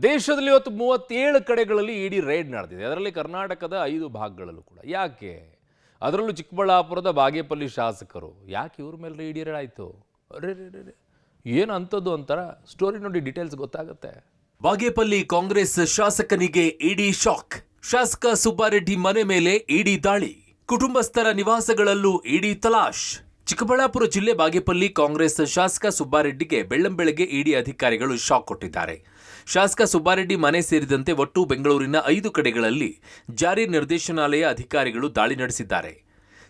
ದೇಶದಲ್ಲಿ ಇವತ್ತು 37 ಕಡೆಗಳಲ್ಲಿ ಇಡಿ ರೈಡ್ ನಡೆದಿದೆ. ಅದರಲ್ಲಿ ಕರ್ನಾಟಕದ 5 ಭಾಗಗಳಲ್ಲೂ ಕೂಡ. ಯಾಕೆ? ಅದರಲ್ಲೂ ಚಿಕ್ಕಬಳ್ಳಾಪುರದ ಬಾಗೇಪಲ್ಲಿ ಶಾಸಕರು ಯಾಕೆ ಇವ್ರ ಮೇಲೆ ಇಡಿ ರೈಡ್ ಆಯಿತು? ಅರೆ ಏನು ಅಂಥದ್ದು ಅಂತಾರ? ಸ್ಟೋರಿ ನೋಡಿ, ಡೀಟೇಲ್ಸ್ ಗೊತ್ತಾಗುತ್ತೆ. ಬಾಗೇಪಲ್ಲಿ ಕಾಂಗ್ರೆಸ್ ಶಾಸಕನಿಗೆ ಇಡಿ ಶಾಕ್. ಶಾಸಕ ಸುಬ್ಬಾರೆಡ್ಡಿ ಮನೆ ಮೇಲೆ ಇಡಿ ದಾಳಿ. ಕುಟುಂಬಸ್ಥರ ನಿವಾಸಗಳಲ್ಲೂ ಇಡಿ ತಲಾಶ್. ಚಿಕ್ಕಬಳ್ಳಾಪುರ ಜಿಲ್ಲೆ ಬಾಗೇಪಲ್ಲಿ ಕಾಂಗ್ರೆಸ್ ಶಾಸಕ ಸುಬ್ಬಾರೆಡ್ಡಿಗೆ ಬೆಳ್ಳಂಬೆಳಗ್ಗೆ ಇಡಿ ಅಧಿಕಾರಿಗಳು ಶಾಕ್ ಕೊಟ್ಟಿದ್ದಾರೆ. ಶಾಸಕ ಸುಬ್ಬಾರೆಡ್ಡಿ ಮನೆ ಸೇರಿದಂತೆ ಒಟ್ಟು ಬೆಂಗಳೂರಿನ 5 ಕಡೆಗಳಲ್ಲಿ ಜಾರಿ ನಿರ್ದೇಶನಾಲಯ ಅಧಿಕಾರಿಗಳು ದಾಳಿ ನಡೆಸಿದ್ದಾರೆ.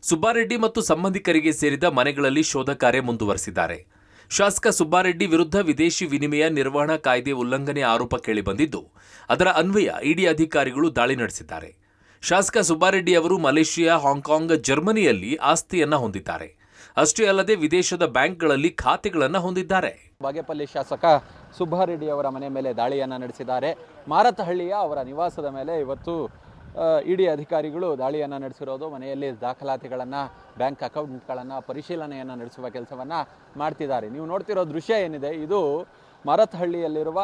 ಸುಬ್ಬಾರೆಡ್ಡಿ ಮತ್ತು ಸಂಬಂಧಿಕರಿಗೆ ಸೇರಿದ ಮನೆಗಳಲ್ಲಿ ಶೋಧ ಕಾರ್ಯ ಮುಂದುವರೆಸಿದ್ದಾರೆ. ಶಾಸಕ ಸುಬ್ಬಾರೆಡ್ಡಿ ವಿರುದ್ಧ ವಿದೇಶಿ ವಿನಿಮಯ ನಿರ್ವಹಣಾ ಕಾಯ್ದೆ ಉಲ್ಲಂಘನೆ ಆರೋಪ ಕೇಳಿಬಂದಿದ್ದು, ಅದರ ಅನ್ವಯ ಇಡಿ ಅಧಿಕಾರಿಗಳು ದಾಳಿ ನಡೆಸಿದ್ದಾರೆ. ಶಾಸಕ ಸುಬ್ಬಾರೆಡ್ಡಿ ಅವರು ಮಲೇಷಿಯಾ, ಹಾಂಗ್ಕಾಂಗ್, ಜರ್ಮನಿಯಲ್ಲಿ ಆಸ್ತಿಯನ್ನ ಹೊಂದಿದ್ದಾರೆ. ಅಷ್ಟೇ ಅಲ್ಲದೆ ವಿದೇಶದ ಬ್ಯಾಂಕ್ಗಳಲ್ಲಿ ಖಾತೆಗಳನ್ನು ಹೊಂದಿದ್ದಾರೆ. ಬಾಗೇಪಲ್ಲಿ ಶಾಸಕ ಸುಬ್ಬಾರೆಡ್ಡಿ ಅವರ ಮನೆ ಮೇಲೆ ದಾಳಿಯನ್ನು ನಡೆಸಿದ್ದಾರೆ. ಮಾರತಹಳ್ಳಿಯ ಅವರ ನಿವಾಸದ ಮೇಲೆ ಇವತ್ತು ಇಡಿ ಅಧಿಕಾರಿಗಳು ದಾಳಿಯನ್ನು ನಡೆಸಿರೋದು. ಮನೆಯಲ್ಲಿ ದಾಖಲಾತಿಗಳನ್ನು, ಬ್ಯಾಂಕ್ ಅಕೌಂಟ್ಗಳನ್ನು ಪರಿಶೀಲನೆಯನ್ನು ನಡೆಸುವ ಕೆಲಸವನ್ನು ಮಾಡ್ತಿದ್ದಾರೆ. ನೀವು ನೋಡ್ತಿರೋ ದೃಶ್ಯ ಏನಿದೆ, ಇದು ಮಾರತಹಳ್ಳಿಯಲ್ಲಿರುವ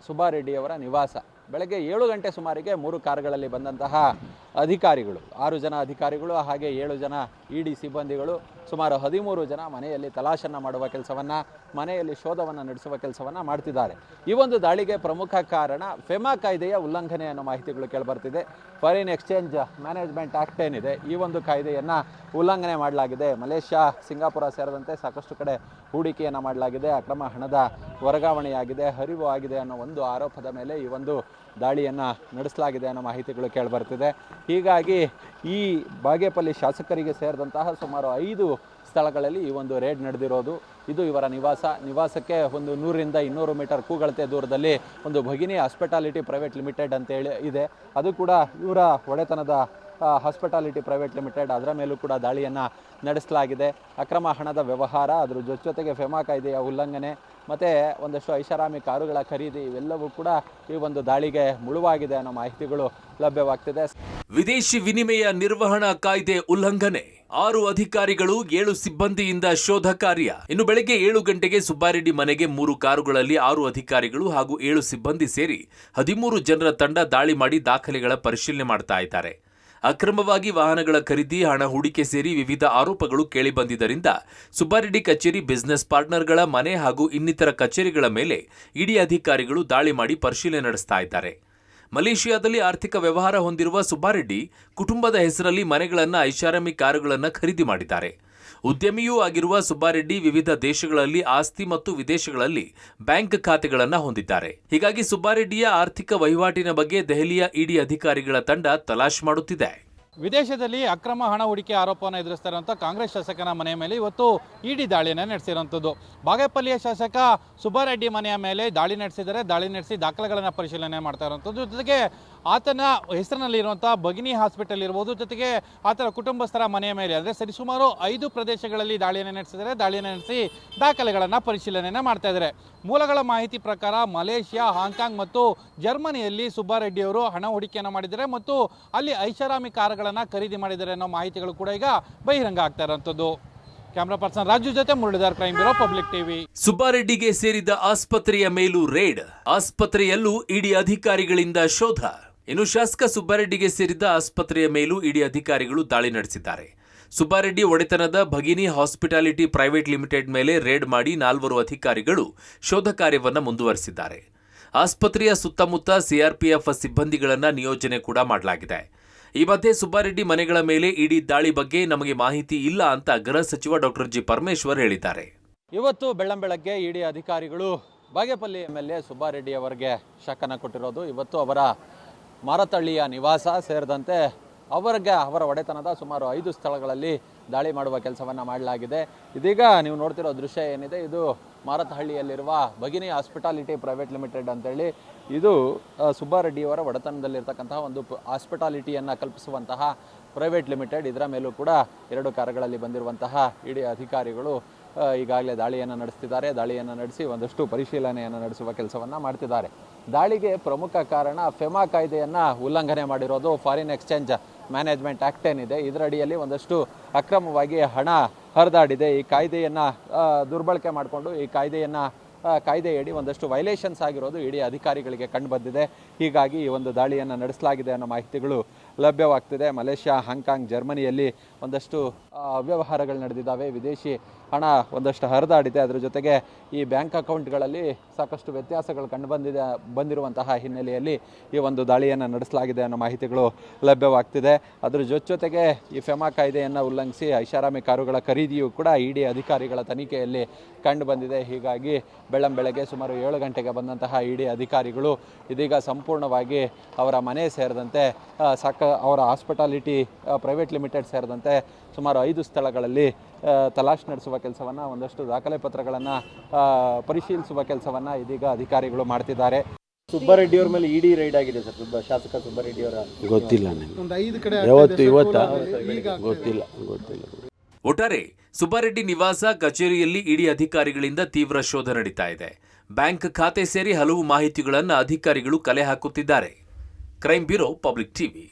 ಸುಬ್ಬಾರೆಡ್ಡಿಯವರ ನಿವಾಸ. ಬೆಳಗ್ಗೆ 7 ಗಂಟೆ ಸುಮಾರಿಗೆ 3 ಕಾರುಗಳಲ್ಲಿ ಬಂದಂತಹ ಅಧಿಕಾರಿಗಳು, 6 ಜನ ಅಧಿಕಾರಿಗಳು ಹಾಗೆ 7 ಜನ ಇಡಿ ಸಿಬ್ಬಂದಿಗಳು, ಸುಮಾರು 13 ಜನ ಮನೆಯಲ್ಲಿ ತಲಾಶನ್ನು ಮಾಡುವ ಕೆಲಸವನ್ನು, ಮನೆಯಲ್ಲಿ ಶೋಧವನ್ನು ನಡೆಸುವ ಕೆಲಸವನ್ನು ಮಾಡ್ತಿದ್ದಾರೆ. ಈ ಒಂದು ದಾಳಿಗೆ ಪ್ರಮುಖ ಕಾರಣ ಫೆಮಾ ಕಾಯ್ದೆಯ ಉಲ್ಲಂಘನೆ ಅನ್ನೋ ಮಾಹಿತಿಗಳು ಕೇಳಿಬರ್ತಿದೆ. ಫಾರಿನ್ ಎಕ್ಸ್ಚೇಂಜ್ ಮ್ಯಾನೇಜ್ಮೆಂಟ್ ಆ್ಯಕ್ಟ್ ಏನಿದೆ, ಈ ಒಂದು ಕಾಯ್ದೆಯನ್ನು ಉಲ್ಲಂಘನೆ ಮಾಡಲಾಗಿದೆ. ಮಲೇಷ್ಯಾ, ಸಿಂಗಾಪುರ ಸೇರಿದಂತೆ ಸಾಕಷ್ಟು ಕಡೆ ಹೂಡಿಕೆಯನ್ನು ಮಾಡಲಾಗಿದೆ, ಅಕ್ರಮ ಹಣದ ವರ್ಗಾವಣೆಯಾಗಿದೆ, ಹರಿವು ಆಗಿದೆ ಅನ್ನೋ ಒಂದು ಆರೋಪದ ಮೇಲೆ ಈ ಒಂದು ದಾಳಿಯನ್ನು ನಡೆಸಲಾಗಿದೆ ಅನ್ನೋ ಮಾಹಿತಿಗಳು ಕೇಳಿಬರ್ತಿದೆ. ಹೀಗಾಗಿ ಈ ಬಾಗೇಪಲ್ಲಿ ಶಾಸಕರಿಗೆ ಸೇರಿದಂತಹ ಸುಮಾರು 5 ಸ್ಥಳಗಳಲ್ಲಿ ಈ ಒಂದು ರೇಡ್ ನಡೆದಿರೋದು. ಇದು ಇವರ ನಿವಾಸಕ್ಕೆ ಒಂದು 100ರಿಂದ 200 ಮೀಟರ್ ಕೂಗಳತೆ ದೂರದಲ್ಲಿ ಒಂದು ಭಗಿನಿ ಹಾಸ್ಪಿಟಾಲಿಟಿ ಪ್ರೈವೇಟ್ ಲಿಮಿಟೆಡ್ ಅಂತೇಳಿ ಇದೆ. ಅದು ಕೂಡ ಇವರ ಒಡೆತನದ ಹಾಸ್ಪಿಟಾಲಿಟಿ ಪ್ರೈವೇಟ್ ಲಿಮಿಟೆಡ್. ಅದರ ಮೇಲೂ ಕೂಡ ದಾಳಿಯನ್ನು ನಡೆಸಲಾಗಿದೆ. ಅಕ್ರಮ ಹಣದ ವ್ಯವಹಾರ, ಅದರ ಜೊತೆಗೆ ಫೆಮಾ ಕಾಯ್ದೆಯ ಉಲ್ಲಂಘನೆ ಮತ್ತು ಒಂದಷ್ಟು ಐಷಾರಾಮಿ ಕಾರುಗಳ ಖರೀದಿ, ಇವೆಲ್ಲವೂ ಕೂಡ ಈ ಒಂದು ದಾಳಿಗೆ ಮುಳುವಾಗಿದೆ ಅನ್ನೋ ಮಾಹಿತಿಗಳು ಲಭ್ಯವಾಗ್ತಿದೆ. ವಿದೇಶಿ ವಿನಿಮಯ ನಿರ್ವಹಣಾ ಕಾಯ್ದೆ ಉಲ್ಲಂಘನೆ, 6 ಅಧಿಕಾರಿಗಳು 7 ಸಿಬ್ಬಂದಿಯಿಂದ ಶೋಧ ಕಾರ್ಯ. ಇನ್ನು ಬೆಳಗ್ಗೆ 7 ಗಂಟೆಗೆ ಸುಬ್ಬಾರೆಡ್ಡಿ ಮನೆಗೆ 3 ಕಾರುಗಳಲ್ಲಿ 6 ಅಧಿಕಾರಿಗಳು ಹಾಗೂ 7 ಸಿಬ್ಬಂದಿ ಸೇರಿ 13 ಜನರ ತಂಡ ದಾಳಿ ಮಾಡಿ ದಾಖಲೆಗಳ ಪರಿಶೀಲನೆ ಮಾಡ್ತಾ ಇದ್ದಾರೆ. ಅಕ್ರಮವಾಗಿ ವಾಹನಗಳ ಖರೀದಿ, ಹಣ ಹೂಡಿಕೆ ಸೇರಿ ವಿವಿಧ ಆರೋಪಗಳು ಕೇಳಿಬಂದಿದ್ದರಿಂದ ಸುಬ್ಬಾರೆಡ್ಡಿ ಕಚೇರಿ, ಬಿಸಿನೆಸ್ ಪಾರ್ಟ್ನರ್ಗಳ ಮನೆ ಹಾಗೂ ಇನ್ನಿತರ ಕಚೇರಿಗಳ ಮೇಲೆ ಇಡಿ ಅಧಿಕಾರಿಗಳು ದಾಳಿ ಮಾಡಿ ಪರಿಶೀಲನೆ ನಡೆಸ್ತಾ ಇದ್ದಾರೆ. ಮಲೇಷಿಯಾದಲ್ಲಿ ಆರ್ಥಿಕ ವ್ಯವಹಾರ ಹೊಂದಿರುವ ಸುಬ್ಬಾರೆಡ್ಡಿ ಕುಟುಂಬದ ಹೆಸರಲ್ಲಿ ಮನೆಗಳನ್ನು, ಐಷಾರಾಮಿ ಕಾರುಗಳನ್ನು ಖರೀದಿ ಮಾಡಿದ್ದಾರೆ. ಉದ್ಯಮಿಯೂ ಆಗಿರುವ ಸುಬ್ಬಾರೆಡ್ಡಿ ವಿವಿಧ ದೇಶಗಳಲ್ಲಿ ಆಸ್ತಿ ಮತ್ತು ವಿದೇಶಗಳಲ್ಲಿ ಬ್ಯಾಂಕ್ ಖಾತೆಗಳನ್ನು ಹೊಂದಿದ್ದಾರೆ. ಹೀಗಾಗಿ ಸುಬ್ಬಾರೆಡ್ಡಿಯ ಆರ್ಥಿಕ ವಹಿವಾಟಿನ ಬಗ್ಗೆ ದೆಹಲಿಯ ಇಡಿ ಅಧಿಕಾರಿಗಳ ತಂಡ ತಲಾಶ್ ಮಾಡುತ್ತಿದೆ. ವಿದೇಶದಲ್ಲಿ ಅಕ್ರಮ ಹಣ ಹೂಡಿಕೆ ಆರೋಪವನ್ನು ಎದುರಿಸ್ತಾ ಇರುವಂಥ ಕಾಂಗ್ರೆಸ್ ಶಾಸಕನ ಮನೆಯ ಮೇಲೆ ಇವತ್ತು ಇಡಿ ದಾಳಿಯನ್ನು ನಡೆಸಿರುವಂಥದ್ದು. ಬಾಗೇಪಲ್ಲಿಯ ಶಾಸಕ ಸುಬ್ಬಾರೆಡ್ಡಿ ಮನೆಯ ಮೇಲೆ ದಾಳಿ ನಡೆಸಿದರೆ, ದಾಳಿ ನಡೆಸಿ ದಾಖಲೆಗಳನ್ನು ಪರಿಶೀಲನೆ ಮಾಡ್ತಾ ಇರುವಂಥದ್ದು. ಜೊತೆಗೆ ಆತನ ಹೆಸರಿನಲ್ಲಿರುವಂಥ ಭಗಿನಿ ಹಾಸ್ಪಿಟಲ್ ಇರ್ಬೋದು, ಜೊತೆಗೆ ಆತನ ಕುಟುಂಬಸ್ಥರ ಮನೆಯ ಮೇಲೆ ಅಂದರೆ ಸರಿಸುಮಾರು 5 ಪ್ರದೇಶಗಳಲ್ಲಿ ದಾಳಿಯನ್ನು ನಡೆಸಿದರೆ, ದಾಳಿಯನ್ನು ನಡೆಸಿ ದಾಖಲೆಗಳನ್ನು ಪರಿಶೀಲನೆಯನ್ನು ಮಾಡ್ತಾ ಇದ್ದಾರೆ. ಮೂಲಗಳ ಮಾಹಿತಿ ಪ್ರಕಾರ ಮಲೇಷಿಯಾ, ಹಾಂಗ್ಕಾಂಗ್ ಮತ್ತು ಜರ್ಮನಿಯಲ್ಲಿ ಸುಬ್ಬಾರೆಡ್ಡಿಯವರು ಹಣ ಹೂಡಿಕೆಯನ್ನು ಮಾಡಿದ್ದಾರೆ ಮತ್ತು ಅಲ್ಲಿ ಐಷಾರಾಮಿ ಕಾರುಗಳನ್ನು ಖರೀದಿ ಮಾಡಿದ್ದಾರೆ ಅನ್ನೋ ಮಾಹಿತಿಗಳು ಕೂಡ ಈಗ ಬಹಿರಂಗ ಆಗ್ತಾ ಇರುವಂಥದ್ದು. ಕ್ಯಾಮರಾ ಪರ್ಸನ್ ರಾಜು ಜೊತೆ Muralidhar, crime bureau, public TV. ಸುಬ್ಬಾರೆಡ್ಡಿಗೆ ಸೇರಿದ ಆಸ್ಪತ್ರೆಯ ಮೇಲೂ ರೇಡ್, ಆಸ್ಪತ್ರೆಯಲ್ಲೂ ಇಡಿ ಅಧಿಕಾರಿಗಳಿಂದ ಶೋಧ. ಇನ್ನು ಶಾಸಕ ಸುಬ್ಬಾರೆಡ್ಡಿಗೆ ಸೇರಿದ ಆಸ್ಪತ್ರೆಯ ಮೇಲೂ ಇಡಿ ಅಧಿಕಾರಿಗಳು ದಾಳಿ ನಡೆಸಿದ್ದಾರೆ. ಸುಬ್ಬಾರೆಡ್ಡಿ ಒಡೆತನದ ಭಗಿನಿ ಹಾಸ್ಪಿಟಾಲಿಟಿ ಪ್ರೈವೇಟ್ ಲಿಮಿಟೆಡ್ ಮೇಲೆ ರೇಡ್ ಮಾಡಿ 4 ಅಧಿಕಾರಿಗಳು ಶೋಧ ಕಾರ್ಯವನ್ನು ಮುಂದುವರೆಸಿದ್ದಾರೆ. ಆಸ್ಪತ್ರೆಯ ಸುತ್ತಮುತ್ತ ಸಿಆರ್ಪಿಎಫ್ ಸಿಬ್ಬಂದಿಗಳನ್ನು ನಿಯೋಜನೆ ಕೂಡ ಮಾಡಲಾಗಿದೆ. ಈ ಮಧ್ಯೆ ಸುಬ್ಬಾರೆಡ್ಡಿ ಮನೆಗಳ ಮೇಲೆ ಇಡಿ ದಾಳಿ ಬಗ್ಗೆ ನಮಗೆ ಮಾಹಿತಿ ಇಲ್ಲ ಅಂತ ಗೃಹ ಸಚಿವ ಡಾಕ್ಟರ್ ಜಿ ಪರಮೇಶ್ವರ್ ಹೇಳಿದ್ದಾರೆ. ಇವತ್ತು ಬೆಳ್ಳಂಬೆಳಗ್ಗೆ ಇಡಿ ಅಧಿಕಾರಿಗಳು ಬಾಗೇಪಲ್ಲಿ MLA ಸುಬ್ಬಾರೆಡ್ಡಿ ಅವರಿಗೆ ಶಾಕನ್ನು ಕೊಟ್ಟಿರೋದು. ಇವತ್ತು ಅವರ ಮಾರತಹಳ್ಳಿಯ ನಿವಾಸ ಸೇರಿದಂತೆ ಅವರ ಒಡೆತನದ ಸುಮಾರು 5 ಸ್ಥಳಗಳಲ್ಲಿ ದಾಳಿ ಮಾಡುವ ಕೆಲಸವನ್ನು ಮಾಡಲಾಗಿದೆ. ಇದೀಗ ನೀವು ನೋಡ್ತಿರೋ ದೃಶ್ಯ ಏನಿದೆ, ಇದು ಮಾರತಹಳ್ಳಿಯಲ್ಲಿರುವ ಭಗಿನಿ ಹಾಸ್ಪಿಟಾಲಿಟಿ ಪ್ರೈವೇಟ್ ಲಿಮಿಟೆಡ್ ಅಂತೇಳಿ, ಇದು ಸುಬ್ಬಾರೆಡ್ಡಿಯವರ ಒಡೆತನದಲ್ಲಿರ್ತಕ್ಕಂತಹ ಒಂದು ಹಾಸ್ಪಿಟಾಲಿಟಿಯನ್ನು ಕಲ್ಪಿಸುವಂತಹ ಪ್ರೈವೇಟ್ ಲಿಮಿಟೆಡ್. ಇದರ ಮೇಲೂ ಕೂಡ 2 ಕಾರುಗಳಲ್ಲಿ ಬಂದಿರುವಂತಹ ಇಡಿ ಅಧಿಕಾರಿಗಳು ಈಗಾಗಲೇ ದಾಳಿಯನ್ನು ನಡೆಸ್ತಿದ್ದಾರೆ. ದಾಳಿಯನ್ನು ನಡೆಸಿ ಒಂದಷ್ಟು ಪರಿಶೀಲನೆಯನ್ನು ನಡೆಸುವ ಕೆಲಸವನ್ನು ಮಾಡ್ತಿದ್ದಾರೆ. ದಾಳಿಗೆ ಪ್ರಮುಖ ಕಾರಣ ಫೆಮಾ ಕಾಯ್ದೆಯನ್ನು ಉಲ್ಲಂಘನೆ ಮಾಡಿರೋದು. ಫಾರಿನ್ ಎಕ್ಸ್ಚೇಂಜ್ ಮ್ಯಾನೇಜ್ಮೆಂಟ್ ಆ್ಯಕ್ಟ್ ಏನಿದೆ, ಇದರಡಿಯಲ್ಲಿ ಒಂದಷ್ಟು ಅಕ್ರಮವಾಗಿ ಹಣ ಹರಿದಾಡಿದೆ. ಈ ಕಾಯ್ದೆಯನ್ನು ದುರ್ಬಳಕೆ ಮಾಡಿಕೊಂಡು ಈ ಕಾಯ್ದೆಯನ್ನು ಕಾಯ್ದೆಯಡಿ ಒಂದಷ್ಟು ವೈಲೇಷನ್ಸ್ ಆಗಿರೋದು ಇಡಿ ಅಧಿಕಾರಿಗಳಿಗೆ ಕಂಡುಬಂದಿದೆ. ಹೀಗಾಗಿ ಈ ಒಂದು ದಾಳಿಯನ್ನು ನಡೆಸಲಾಗಿದೆ ಅನ್ನೋ ಮಾಹಿತಿಗಳು ಲಭ್ಯವಾಗ್ತಿದೆ. ಮಲೇಷ್ಯಾ, ಹಾಂಗ್ಕಾಂಗ್, ಜರ್ಮನಿಯಲ್ಲಿ ಒಂದಷ್ಟು ಅವ್ಯವಹಾರಗಳು ನಡೆದಿದ್ದಾವೆ. ವಿದೇಶಿ ಹಣ ಒಂದಷ್ಟು ಹರಿದಾಡಿದೆ. ಅದರ ಜೊತೆಗೆ ಈ ಬ್ಯಾಂಕ್ ಅಕೌಂಟ್ಗಳಲ್ಲಿ ಸಾಕಷ್ಟು ವ್ಯತ್ಯಾಸಗಳು ಬಂದಿರುವಂತಹ ಹಿನ್ನೆಲೆಯಲ್ಲಿ ಈ ಒಂದು ದಾಳಿಯನ್ನು ನಡೆಸಲಾಗಿದೆ ಅನ್ನೋ ಮಾಹಿತಿಗಳು ಲಭ್ಯವಾಗ್ತಿದೆ. ಅದರ ಜೊತೆಗೆ ಈ ಫೆಮಾ ಕಾಯ್ದೆಯನ್ನು ಉಲ್ಲಂಘಿಸಿ ಐಷಾರಾಮಿ ಕಾರುಗಳ ಖರೀದಿಯೂ ಕೂಡ ಇಡಿ ಅಧಿಕಾರಿಗಳ ತನಿಖೆಯಲ್ಲಿ ಕಂಡುಬಂದಿದೆ. ಹೀಗಾಗಿ ಬೆಳ್ಳಂಬೆಳಗ್ಗೆ ಸುಮಾರು 7 ಗಂಟೆಗೆ ಬಂದಂತಹ ಇಡಿ ಅಧಿಕಾರಿಗಳು ಇದೀಗ ಸಂಪೂರ್ಣವಾಗಿ ಅವರ ಮನೆ ಸೇರಿದಂತೆ ಅವರ ಹಾಸ್ಪಿಟಾಲಿಟಿ ಪ್ರೈವೇಟ್ ಲಿಮಿಟೆಡ್ ಸೇರಿದಂತೆ ಸುಮಾರು 5 ಸ್ಥಳಗಳಲ್ಲಿ ತಲಾಶ್ ನಡೆಸುವ ಕೆಲಸವನ್ನು, ಒಂದಷ್ಟು ದಾಖಲೆ ಪತ್ರಗಳನ್ನು ಪರಿಶೀಲಿಸುವ ಕೆಲಸವನ್ನು ಇದೀಗ ಅಧಿಕಾರಿಗಳು ಮಾಡ್ತಿದ್ದಾರೆ. ಸುಬ್ಬಾರೆಡ್ಡಿಯವರ ಮೇಲೆ ಇಡಿ ರೈಡ್ ಆಗಿದೆ ಸರ್. ಶಾಸಕ ಸುಬ್ಬಾರೆಡ್ಡಿಯವರ ಗೊತ್ತಿಲ್ಲ ಗೊತ್ತಿಲ್ಲ. ಒಟ್ಟಾರೆ ಸುಬ್ಬಾರೆಡ್ಡಿ ನಿವಾಸ, ಕಚೇರಿಯಲ್ಲಿ ಇಡಿ ಅಧಿಕಾರಿಗಳಿಂದ ತೀವ್ರ ಶೋಧ ನಡೀತಾ ಇದೆ. ಬ್ಯಾಂಕ್ ಖಾತೆ ಸೇರಿ ಹಲವು ಮಾಹಿತಿಗಳನ್ನು ಅಧಿಕಾರಿಗಳು ಕಲೆ ಹಾಕುತ್ತಿದ್ದಾರೆ. Crime bureau, public TV.